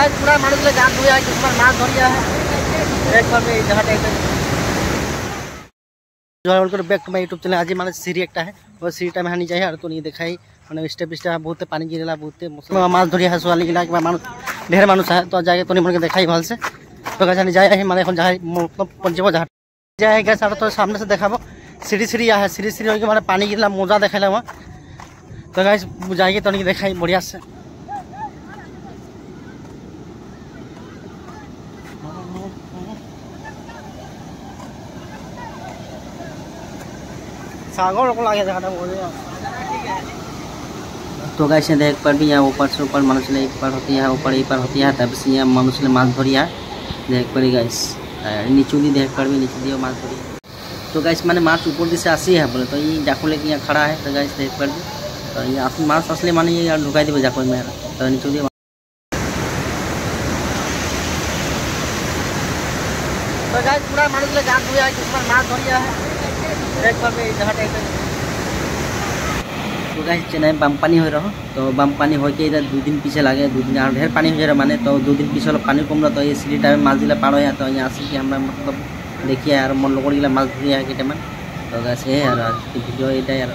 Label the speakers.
Speaker 1: guys पूरा मानुष ले गान धोया है किस्मत माछ धरिया है एक बार में जहां टाइम जो back to my YouTube channel आज माने सीरी एकटा है वो सीरीटा में हानि जाए और तो नहीं देखाई माने स्टेप स्टेप बहुत पानी गिरेला बहुत माछ धरिया है सोवाली गिला कि मानुष ढेर मानुष है तो जाके तो नहीं मन के देखाई भल से तो गाइस हानि जाए है माने এখন जहां मतलब पंचब जहां जाए गाइस और तो सामने से देखाबो सीढ़ी सीढ़ी है सीढ़ी सीढ़ी होके माने पानी गिरला मजा देखाइला वहां तो गाइस जाके तो नहीं देखाई बढ़िया से सागर को लागे जगह बोल तो गाइस देख पर भी यहाँ ऊपर से ऊपर मनुष्य ले एक पार होती है ऊपर एक पार होती है तब से यहाँ मनुष्य ले माछ धरिया देख पर गाइस नीचू दी देख पर भी नीचे दियो माछ धरिया तो गाइस माने माछ ऊपर से आसी है बोले तो ये जाको लेके यहाँ खड़ा है तो गाइस देख पर भी तो ये असली माछ असली माने ये ढुकाई देबे जाको में तो नीचू दी तो गाइस पूरा मनुष्य ले गान धोया है किस्मत माछ धरिया है एक बार में जहां टाइम तो गाइस चेन्नई बम पानी हो रहा तो बम पानी होके इधर 2 दिन पीछे लगे 2 दिन और ढेर पानी हो रहा माने तो 2 दिन पीछे पानी कम रहा तो ये सीढ़ी टाइम माछ दिला पार हो तो यहाँ आसी कि हमरा मतलब देखिए यार मन लोग माछ धरिया है केटामान तो गाइस ये यार आज की वीडियो एटा यार